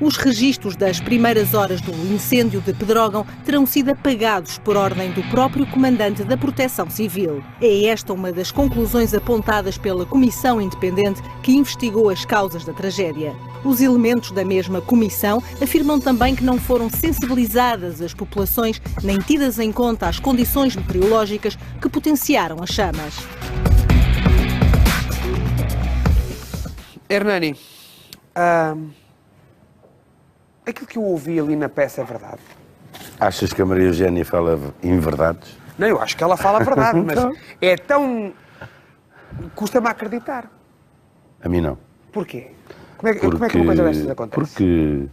Os registros das primeiras horas do incêndio de Pedrógão terão sido apagados por ordem do próprio comandante da Proteção Civil. É esta uma das conclusões apontadas pela Comissão Independente que investigou as causas da tragédia. Os elementos da mesma comissão afirmam também que não foram sensibilizadas as populações nem tidas em conta as condições meteorológicas que potenciaram as chamas. Hernani, aquilo que eu ouvi ali na peça é verdade? Achas que a Maria Eugénia fala inverdades? Não, eu acho que ela fala a verdade, mas é tão... custa-me a acreditar. A mim não. Porquê? Como é que uma coisa destas acontece? Porque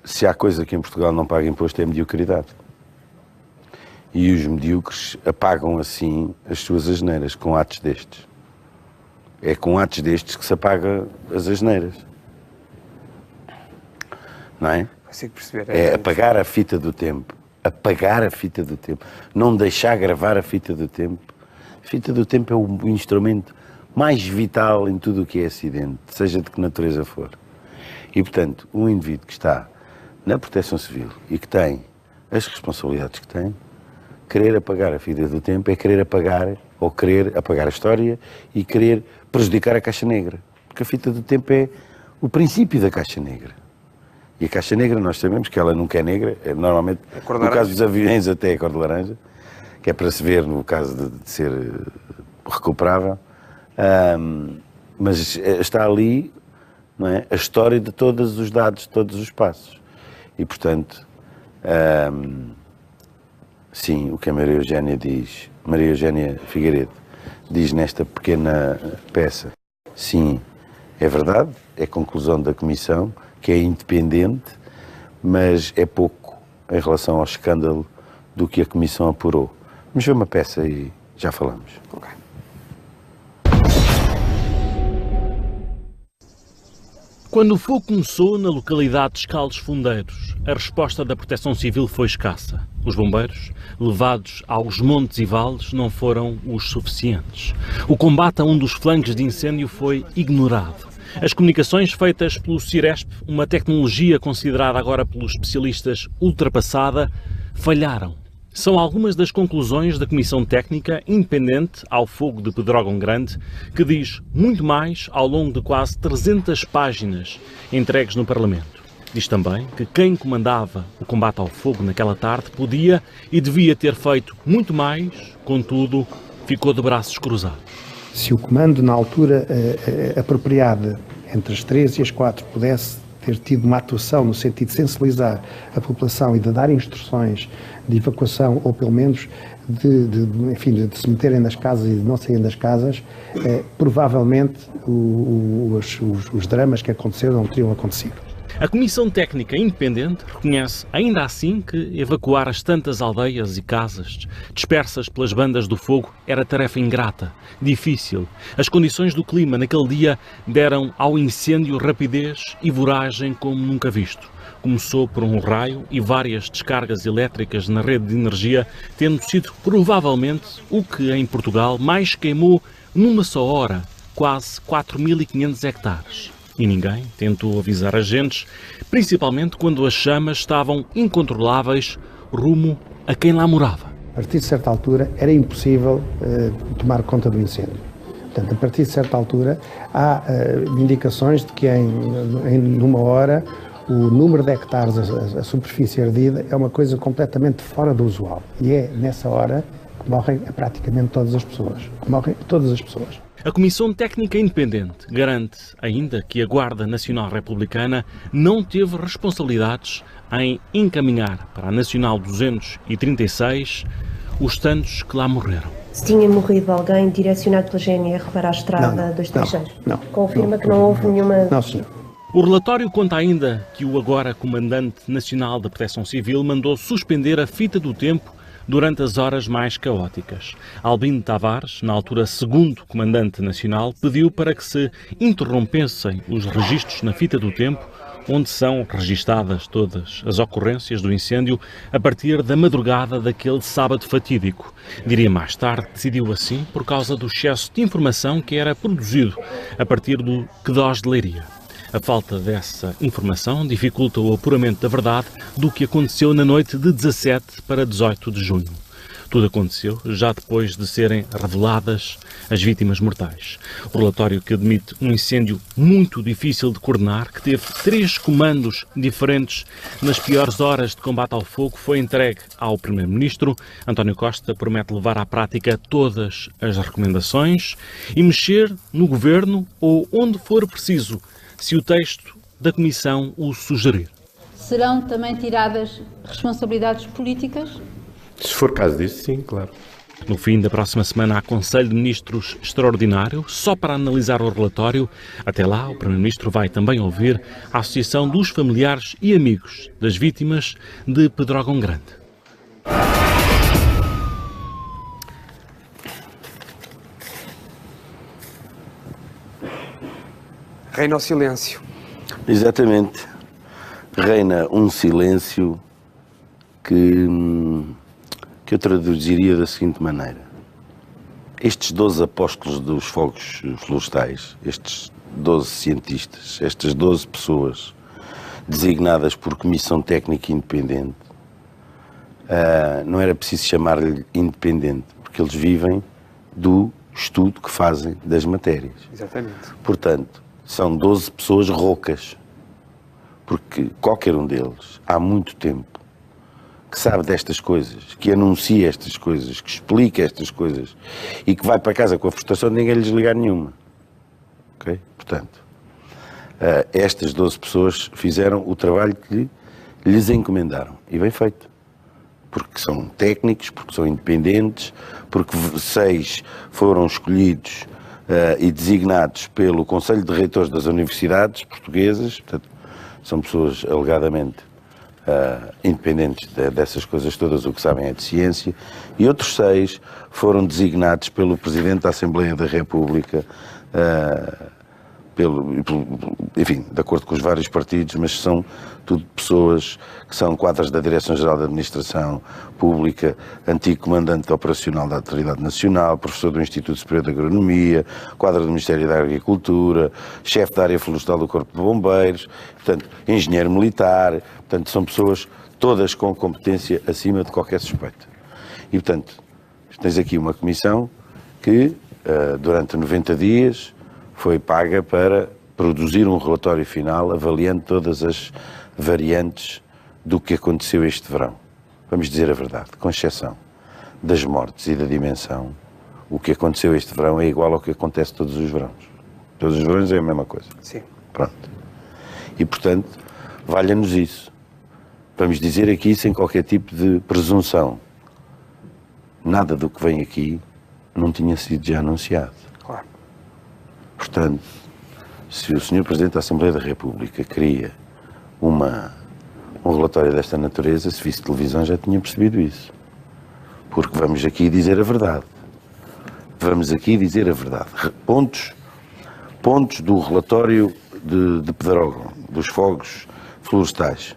se há coisa que em Portugal não paga imposto é a mediocridade. E os medíocres apagam assim as suas asneiras com atos destes. É com atos destes que se apaga as asneiras. Não é? Consigo perceber. É apagar a fita do tempo. Apagar a fita do tempo. Não deixar gravar a fita do tempo. A fita do tempo é o instrumento mais vital em tudo o que é acidente, seja de que natureza for. E, portanto, um indivíduo que está na Proteção Civil e que tem as responsabilidades que tem, querer apagar a fita do tempo é querer apagar, ou querer apagar a história e querer prejudicar a Caixa Negra. Porque a fita do tempo é o princípio da Caixa Negra. E a Caixa Negra, nós sabemos que ela nunca é negra, normalmente, no caso dos aviões até é cor de laranja, que é para se ver no caso de ser recuperável, mas está ali, não é, a história de todos os dados, de todos os passos. E, portanto, sim, o que a Maria Eugénia diz, Maria Eugénia Figueiredo, diz nesta pequena peça, sim, é verdade, é conclusão da Comissão, que é independente, mas é pouco em relação ao escândalo do que a Comissão apurou. Vamos ver uma peça e já falamos. Okay. Quando o fogo começou na localidade de Escaldes Fundeiros, a resposta da Proteção Civil foi escassa. Os bombeiros, levados aos montes e vales, não foram os suficientes. O combate a um dos flancos de incêndio foi ignorado. As comunicações feitas pelo Ciresp, uma tecnologia considerada agora pelos especialistas ultrapassada, falharam. São algumas das conclusões da Comissão Técnica Independente ao Fogo de Pedrógão Grande, que diz muito mais ao longo de quase 300 páginas entregues no Parlamento. Diz também que quem comandava o combate ao fogo naquela tarde podia e devia ter feito muito mais, contudo, ficou de braços cruzados. Se o comando, na altura apropriada, entre as 3 e as 4, pudesse ter tido uma atuação no sentido de sensibilizar a população e de dar instruções de evacuação, ou pelo menos de se meterem nas casas e de não saírem das casas, provavelmente os dramas que aconteceram não teriam acontecido. A Comissão Técnica Independente reconhece ainda assim que evacuar as tantas aldeias e casas dispersas pelas bandas do fogo era tarefa ingrata, difícil. As condições do clima naquele dia deram ao incêndio rapidez e voragem como nunca visto. Começou por um raio e várias descargas elétricas na rede de energia, tendo sido provavelmente o que em Portugal mais queimou numa só hora, quase 4.500 hectares. E ninguém tentou avisar agentes, principalmente quando as chamas estavam incontroláveis rumo a quem lá morava. A partir de certa altura era impossível tomar conta do incêndio. Portanto, a partir de certa altura há indicações de que numa hora o número de hectares, a superfície ardida, é uma coisa completamente fora do usual. E é nessa hora que morrem praticamente todas as pessoas. Morrem todas as pessoas. A Comissão Técnica Independente garante ainda que a Guarda Nacional Republicana não teve responsabilidades em encaminhar para a Nacional 236 os tantos que lá morreram. Se tinha morrido alguém direcionado pela GNR para a estrada 236? Não. Confirma que não houve nenhuma... Não, senhor. O relatório conta ainda que o agora Comandante Nacional da Proteção Civil mandou suspender a fita do tempo durante as horas mais caóticas. Albino Tavares, na altura segundo Comandante Nacional, pediu para que se interrompessem os registros na fita do tempo, onde são registadas todas as ocorrências do incêndio a partir da madrugada daquele sábado fatídico. Diria mais tarde, decidiu assim por causa do excesso de informação que era produzido a partir do Quedós de Leiria. A falta dessa informação dificulta o apuramento da verdade do que aconteceu na noite de 17 para 18 de junho. Tudo aconteceu já depois de serem reveladas as vítimas mortais. O relatório, que admite um incêndio muito difícil de coordenar, que teve 3 comandos diferentes nas piores horas de combate ao fogo, foi entregue ao Primeiro-Ministro. António Costa promete levar à prática todas as recomendações e mexer no Governo ou onde for preciso, se o texto da Comissão o sugerir. Serão também tiradas responsabilidades políticas? Se for caso disso, sim, claro. No fim da próxima semana há Conselho de Ministros extraordinário, só para analisar o relatório. Até lá, o Primeiro-Ministro vai também ouvir a Associação dos Familiares e Amigos das Vítimas de Pedrógão Grande. Reina o silêncio. Exatamente. Reina um silêncio que eu traduziria da seguinte maneira. Estes 12 apóstolos dos fogos florestais, estes 12 cientistas, estas 12 pessoas designadas por comissão técnica independente, não era preciso chamar-lhe independente, porque eles vivem do estudo que fazem das matérias. Exatamente. Portanto, são 12 pessoas roucas, porque qualquer um deles, há muito tempo, que sabe destas coisas, que anuncia estas coisas, que explica estas coisas e que vai para casa com a frustração de ninguém lhes ligar nenhuma. Ok? Portanto, estas 12 pessoas fizeram o trabalho que lhes encomendaram. E bem feito. Porque são técnicos, porque são independentes, porque 6 foram escolhidos e designados pelo Conselho de Reitores das Universidades Portuguesas. Portanto, são pessoas alegadamente independentes dessas coisas todas, o que sabem é de ciência, e outros 6 foram designados pelo Presidente da Assembleia da República, enfim, de acordo com os vários partidos, mas são tudo pessoas que são quadras da Direção-Geral da Administração Pública, antigo comandante operacional da Autoridade Nacional, professor do Instituto Superior de Agronomia, quadra do Ministério da Agricultura, chefe da área florestal do Corpo de Bombeiros, portanto, engenheiro militar, portanto, são pessoas todas com competência acima de qualquer suspeita. E, portanto, tens aqui uma comissão que, durante 90 dias, foi paga para produzir um relatório final avaliando todas as variantes do que aconteceu este verão. Vamos dizer a verdade, com exceção das mortes e da dimensão, o que aconteceu este verão é igual ao que acontece todos os verões. Todos os verões é a mesma coisa. Sim. Pronto. E, portanto, valha-nos isso. Vamos dizer aqui sem qualquer tipo de presunção. Nada do que vem aqui não tinha sido já anunciado. Claro. Portanto, se o Sr. Presidente da Assembleia da República queria um relatório desta natureza, se visse televisão já tinha percebido isso. Porque vamos aqui dizer a verdade. Vamos aqui dizer a verdade. Pontos do relatório de Pedrógão, dos fogos florestais.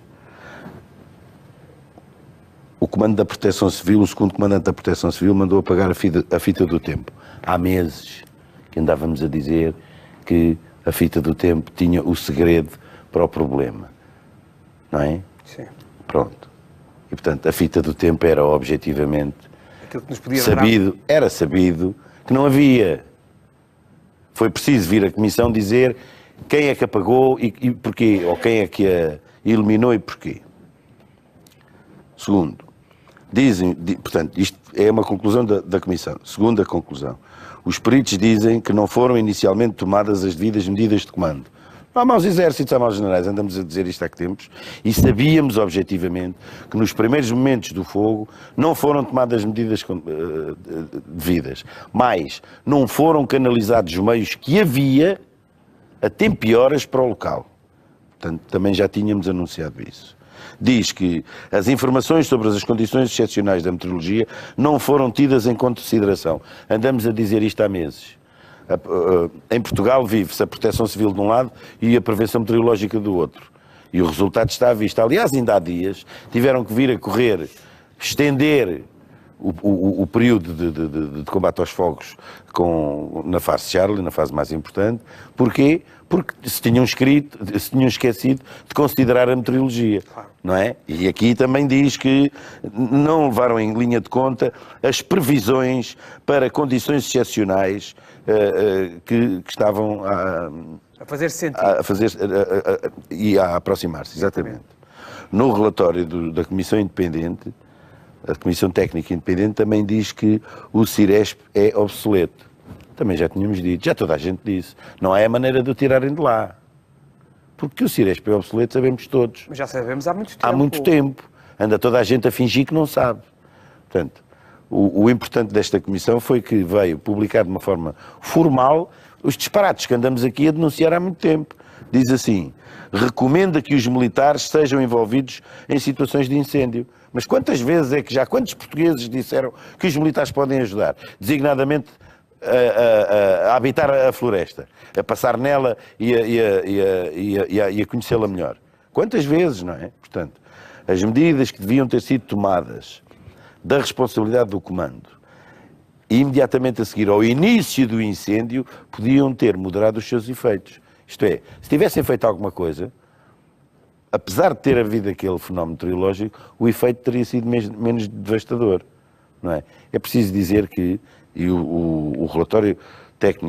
O Comando da Proteção Civil, o segundo Comandante da Proteção Civil, mandou apagar a fita do tempo. Há meses que andávamos a dizer que a fita do tempo tinha o segredo para o problema. Não é? Sim. Pronto. E, portanto, a fita do tempo era objetivamente Aquilo que nos podia era sabido que não havia. Foi preciso vir a Comissão dizer quem é que apagou e porquê, ou quem é que a eliminou e porquê. Segundo, portanto, isto é uma conclusão da Comissão. Segunda conclusão, os peritos dizem que não foram inicialmente tomadas as devidas medidas de comando. Há maus exércitos, há maus generais, andamos a dizer isto há que tempos, e sabíamos objetivamente que nos primeiros momentos do fogo não foram tomadas medidas devidas, mas não foram canalizados os meios que havia a tempo e horas para o local. Portanto, também já tínhamos anunciado isso. Diz que as informações sobre as condições excepcionais da meteorologia não foram tidas em consideração. Andamos a dizer isto há meses. Em Portugal vive-se a proteção civil de um lado e a prevenção meteorológica do outro. E o resultado está à vista. Aliás, ainda há dias tiveram que vir a correr, estender o período de combate aos fogos na fase Charlie, na fase mais importante. Porquê? Porque se tinham esquecido de considerar a meteorologia, não é? E aqui também diz que não levaram em linha de conta as previsões para condições excepcionais que estavam a fazer sentido. E a aproximar-se, exatamente. No relatório da Comissão Independente, a Comissão Técnica Independente também diz que o Ciresp é obsoleto. Também já tínhamos dito, já toda a gente disse. Não é a maneira de o tirarem de lá. Porque o Ciresp é obsoleto, sabemos todos. Mas já sabemos há muito tempo. Há muito tempo. Anda toda a gente a fingir que não sabe. Portanto, o importante desta comissão foi que veio publicar de uma forma formal os disparates que andamos aqui a denunciar há muito tempo. Diz assim, recomenda que os militares sejam envolvidos em situações de incêndio. Mas quantas vezes quantos portugueses disseram que os militares podem ajudar? Designadamente a habitar a floresta, a passar nela e a conhecê-la melhor. Quantas vezes, não é? Portanto, as medidas que deviam ter sido tomadas da responsabilidade do comando e imediatamente a seguir ao início do incêndio podiam ter moderado os seus efeitos. Isto é, se tivessem feito alguma coisa, apesar de ter havido aquele fenómeno meteorológico, o efeito teria sido menos devastador, não é? É preciso dizer que, e o relatório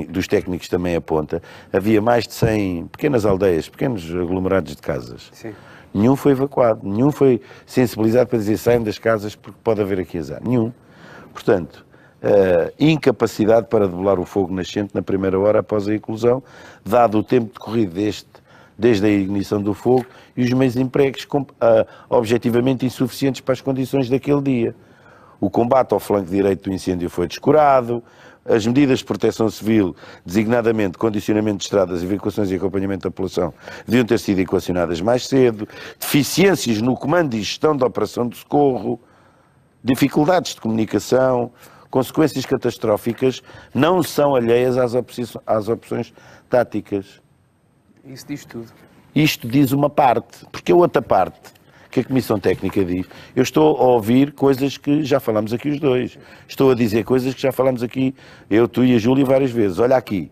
dos técnicos também aponta, havia mais de 100 pequenas aldeias, pequenos aglomerados de casas. Sim. Nenhum foi evacuado, nenhum foi sensibilizado para dizer saiam das casas porque pode haver aqui azar. Nenhum. Portanto, incapacidade para debelar o fogo nascente na primeira hora após a eclosão, dado o tempo decorrido desde a ignição do fogo e os meios empregos objetivamente insuficientes para as condições daquele dia. O combate ao flanco direito do incêndio foi descurado, as medidas de proteção civil, designadamente condicionamento de estradas, evacuações e acompanhamento da população, deviam ter sido equacionadas mais cedo, deficiências no comando e gestão da operação de socorro, dificuldades de comunicação, consequências catastróficas não são alheias às opções táticas. Isso diz tudo. Isto diz uma parte, porque a outra parte que a Comissão Técnica diz, eu estou a ouvir coisas que já falámos aqui os dois. Estou a dizer coisas que já falámos aqui, eu, tu e a Júlia várias vezes. Olha aqui.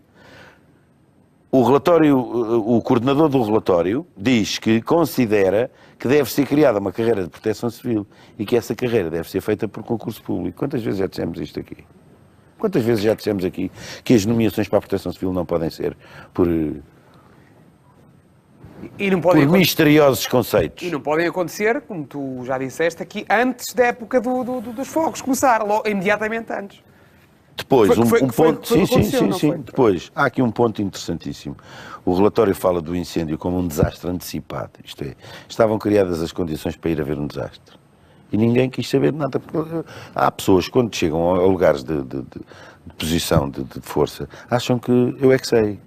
O coordenador do relatório diz que considera que deve ser criada uma carreira de proteção civil e que essa carreira deve ser feita por concurso público. Quantas vezes já dissemos isto aqui? Quantas vezes já dissemos aqui que as nomeações para a proteção civil não podem ser por misteriosos conceitos? E não podem acontecer, como tu já disseste aqui, antes da época dos fogos começar, imediatamente antes. Depois, Depois, há aqui um ponto interessantíssimo. O relatório fala do incêndio como um desastre antecipado. Isto é, estavam criadas as condições para ir haver um desastre. E ninguém quis saber nada. Porque há pessoas, quando chegam a lugares de posição, de força, acham que eu é que sei.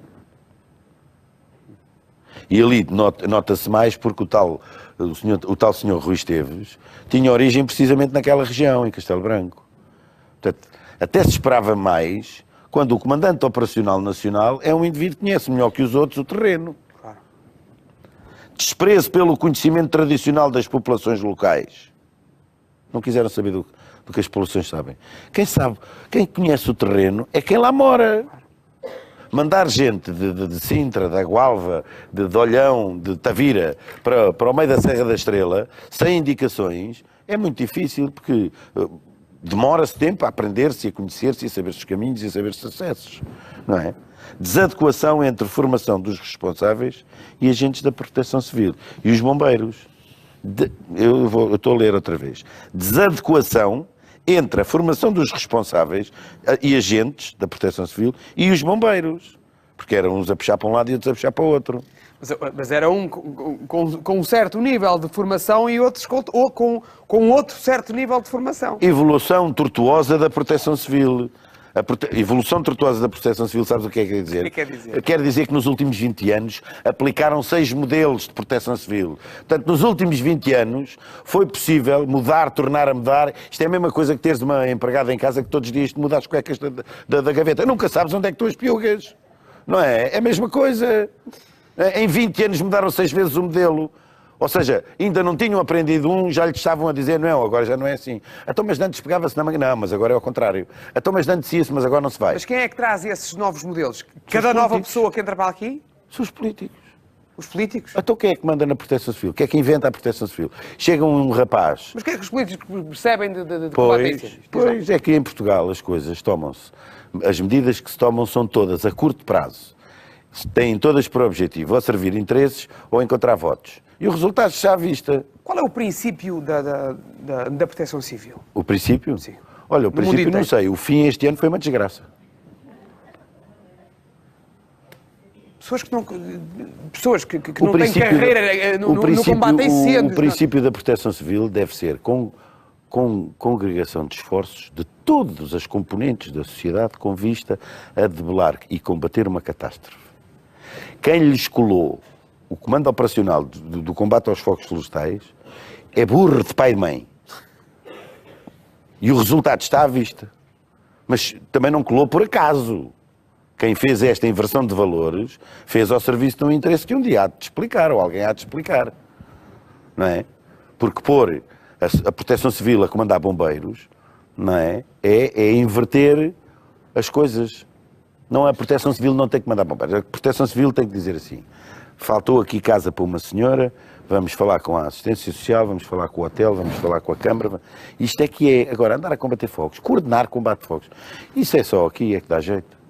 E ali nota-se mais porque o tal senhor Rui Esteves tinha origem precisamente naquela região, em Castelo Branco. Portanto, até se esperava mais quando o comandante operacional nacional é um indivíduo que conhece melhor que os outros o terreno. Claro. Desprezo pelo conhecimento tradicional das populações locais. Não quiseram saber do que as populações sabem. Quem conhece o terreno é quem lá mora. Mandar gente de Sintra, da Gualva, de Olhão, de Tavira, para o meio da Serra da Estrela, sem indicações, é muito difícil, porque demora-se tempo a aprender-se, a conhecer-se, a saber os caminhos e a saber os acessos, não é? Desadequação entre formação dos responsáveis e agentes da proteção civil. E os bombeiros. Eu estou a ler outra vez. Desadequação entre a formação dos responsáveis e agentes da proteção civil e os bombeiros. Porque eram uns a puxar para um lado e outros a puxar para o outro. Mas era um com um certo nível de formação e outros com outro certo nível de formação. Evolução tortuosa da proteção civil. Evolução tortuosa da proteção civil, sabes o que quer dizer? O que quer dizer? Quer dizer que nos últimos 20 anos aplicaram 6 modelos de proteção civil. Portanto, nos últimos 20 anos foi possível mudar, tornar a mudar. Isto é a mesma coisa que teres uma empregada em casa que todos os dias te muda as cuecas da gaveta. Nunca sabes onde é que estão as piugas. Não é? É a mesma coisa. Em 20 anos mudaram 6 vezes o modelo. Ou seja, ainda não tinham aprendido já lhes estavam a dizer, não, agora já não é assim. Então, mas antes pegava-se na manhã, não, mas agora é ao contrário. Então, mas antes ia-se, mas agora não se vai. Mas quem é que traz esses novos modelos? Cada nova pessoa que entra para aqui? São os políticos. Os políticos? Então quem é que manda na Proteção Civil? Quem é que inventa a Proteção Civil? Chega um rapaz... Mas o que é que os políticos percebem de combate a incêndios? Pois, é que em Portugal as coisas tomam-se... As medidas que se tomam são todas a curto prazo. Têm todas por objetivo ou servir interesses ou encontrar votos. E o resultado está à vista. Qual é o princípio da Proteção Civil? O princípio? Sim. Olha, o princípio não sei. O fim este ano foi uma desgraça. Pessoas que não têm carreira no combate a incêndios. O princípio da Proteção Civil deve ser com congregação de esforços de todas as componentes da sociedade com vista a debelar e combater uma catástrofe. Quem lhes colou o comando operacional do combate aos fogos florestais é burro de pai e de mãe. E o resultado está à vista. Mas também não colou por acaso. Quem fez esta inversão de valores fez ao serviço de um interesse que um dia há de explicar, ou alguém há de explicar. Não é? Porque pôr a Proteção Civil a comandar bombeiros, não é? É inverter as coisas. Não, a Proteção Civil não tem que mandar bombeiros. A Proteção Civil tem que dizer assim: faltou aqui casa para uma senhora, vamos falar com a assistência social, vamos falar com o hotel, vamos falar com a Câmara. Isto é que é, agora, andar a combater fogos, coordenar combate de fogos. Isso é só aqui, é que dá jeito.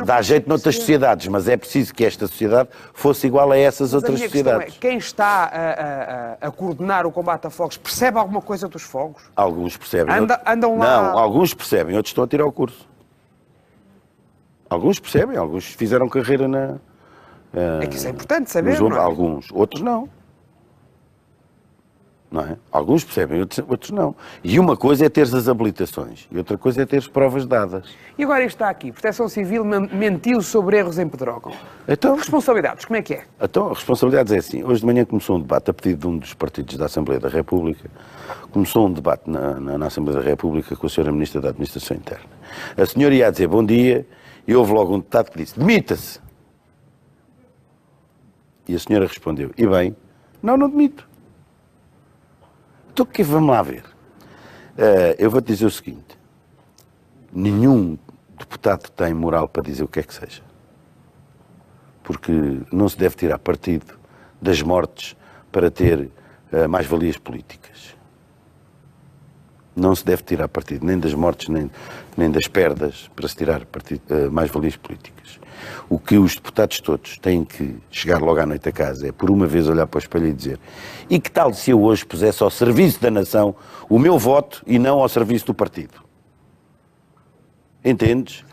Dá jeito noutras sociedades, mas é preciso que esta sociedade fosse igual a essas outras sociedades. Quem está a coordenar o combate a fogos percebe alguma coisa dos fogos? Alguns percebem. Andam lá... Não, alguns percebem, outros estão a tirar o curso. Alguns percebem, alguns fizeram carreira na... É que isso é importante saber, não é? Alguns, outros não. Não é? Alguns percebem, outros não. E uma coisa é teres as habilitações e outra coisa é teres provas dadas. E agora isto está aqui, Proteção Civil mentiu sobre erros em Pedrógão. Então, responsabilidades, como é que é? Então, as responsabilidades é assim. Hoje de manhã começou um debate a pedido de um dos partidos da Assembleia da República. Começou um debate na Assembleia da República com a Sra. Ministra da Administração Interna. A senhora ia dizer bom dia e houve logo um deputado que disse: demita-se. E a senhora respondeu: e bem, não demito. Então, que vamos lá ver. Eu vou-te dizer o seguinte: nenhum deputado tem moral para dizer o que é que seja. Porque não se deve tirar partido das mortes para ter mais-valias políticas. Não se deve tirar partido nem das mortes nem das perdas para se tirar mais-valias políticas. O que os deputados todos têm que chegar logo à noite a casa é, por uma vez, olhar para o espelho e dizer: e que tal se eu hoje pusesse ao serviço da nação o meu voto e não ao serviço do partido? Entendes?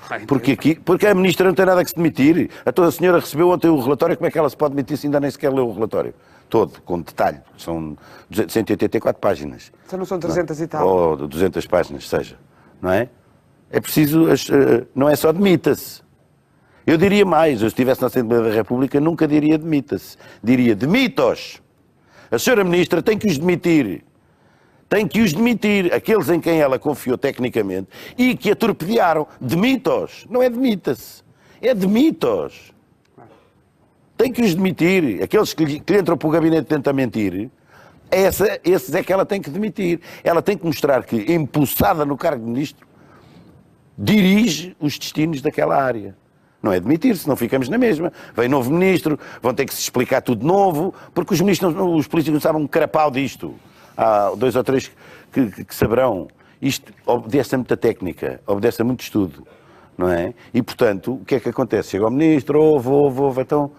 Porque a ministra não tem nada que se demitir. A senhora recebeu ontem o relatório, como é que ela se pode demitir se ainda nem sequer leu o relatório? Todo, com detalhe. São 184 páginas. Então não são 300 e tal? Ou 200 páginas, seja. Não é? É preciso... Não é só demita-se. Eu diria mais. Eu, se estivesse na Assembleia da República, nunca diria demita-se. Diria demita-os. A senhora ministra tem que os demitir. Tem que os demitir. Aqueles em quem ela confiou tecnicamente e que a torpedearam. Demita-os. Não é demita-se. É demita-os. Tem que os demitir. Aqueles que entram para o gabinete e tentam mentir, esses é que ela tem que demitir. Ela tem que mostrar que, empossada no cargo de ministro, dirige os destinos daquela área. Não é demitir, senão ficamos na mesma. Vem novo ministro, vão ter que se explicar tudo de novo, porque os políticos não sabem um carapau disto. Há 2 ou 3 que saberão. Isto obedece a muita técnica, obedece a muito estudo, não é? E, portanto, o que é que acontece? Chega ao ministro, ouve, então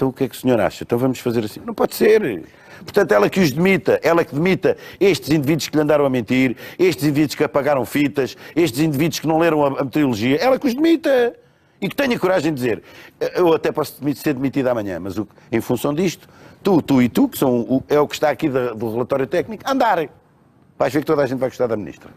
o que é que o senhor acha? Então vamos fazer assim. Não pode ser. Portanto, ela que os demita, ela que demita estes indivíduos que lhe andaram a mentir, estes indivíduos que apagaram fitas, estes indivíduos que não leram a meteorologia, ela que os demita. E que tenha coragem de dizer: eu até posso ser demitido amanhã, mas em função disto, tu e tu, que é o que está aqui do relatório técnico, andarem. Vais ver que toda a gente vai gostar da ministra.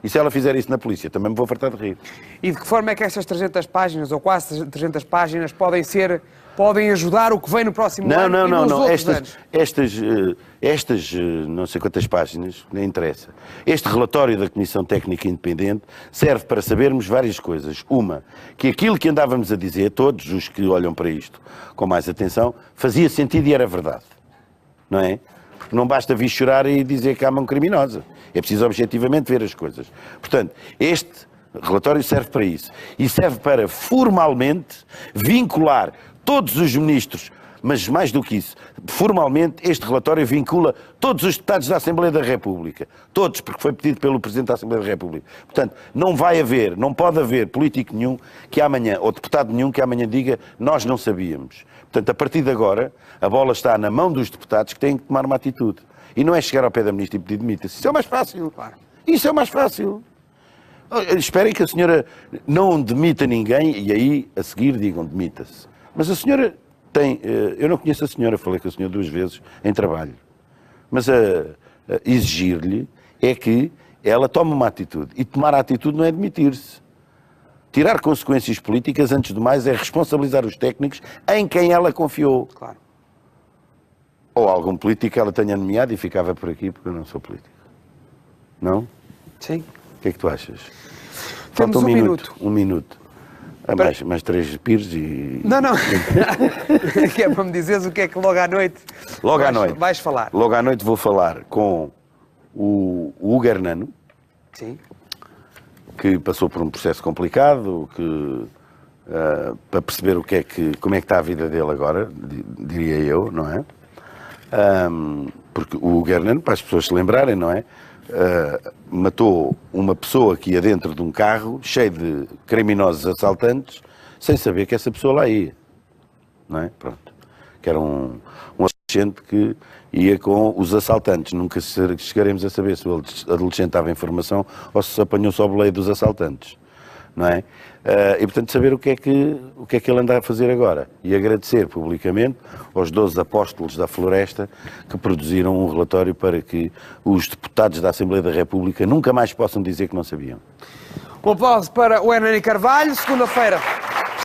E se ela fizer isso na polícia, também me vou fartar de rir. E de que forma é que estas 300 páginas, ou quase 300 páginas, podem ajudar o que vem no próximo ano? Não. Estas não sei quantas páginas, nem interessa. Este relatório da Comissão Técnica Independente serve para sabermos várias coisas. Uma, que aquilo que andávamos a dizer, todos os que olham para isto com mais atenção, fazia sentido e era verdade. não é? Porque não basta vir chorar e dizer que há mão criminosa. É preciso objetivamente ver as coisas. Portanto, este relatório serve para isso. E serve para, formalmente, vincular todos os ministros, mas mais do que isso, formalmente, este relatório vincula todos os deputados da Assembleia da República. Todos, porque foi pedido pelo Presidente da Assembleia da República. Portanto, não pode haver político nenhum que amanhã, ou deputado nenhum que amanhã diga nós não sabíamos. Portanto, a partir de agora, a bola está na mão dos deputados que têm que tomar uma atitude. E não é chegar ao pé da ministra e pedir demita-se. Isso é o mais fácil. Isso é o mais fácil. Esperem que a senhora não demita ninguém e aí, a seguir, digam demita-se. Mas a senhora tem... Eu não conheço a senhora, falei com a senhora 2 vezes em trabalho. Mas exigir-lhe é que ela tome uma atitude. E tomar a atitude não é demitir-se. Tirar consequências políticas, antes de mais, é responsabilizar os técnicos em quem ela confiou. Claro. Ou algum político que ela tenha nomeado e ficava por aqui porque eu não sou político. Não? Sim. O que é que tu achas? Temos Falta um minuto. Um minuto. Mais 3 pires e... Não. Que é para me dizeres o que é que logo à noite... Vais falar. Logo à noite vou falar com o Hugo Hernano. Sim. Que passou por um processo complicado, para perceber como é que está a vida dele agora, diria eu, não é? Porque o Hugo Hernano, para as pessoas se lembrarem, não é? Matou uma pessoa que ia dentro de um carro cheio de criminosos assaltantes sem saber que essa pessoa lá ia, não é? Pronto. Que era um adolescente que ia com os assaltantes. Nunca chegaremos a saber se o adolescente estava em formação ou se apanhou só o boleio dos assaltantes, não é? E portanto saber o que é que ele anda a fazer agora e agradecer publicamente aos 12 apóstolos da floresta que produziram um relatório para que os deputados da Assembleia da República nunca mais possam dizer que não sabiam. Um aplauso para o Hernani Carvalho. Segunda-feira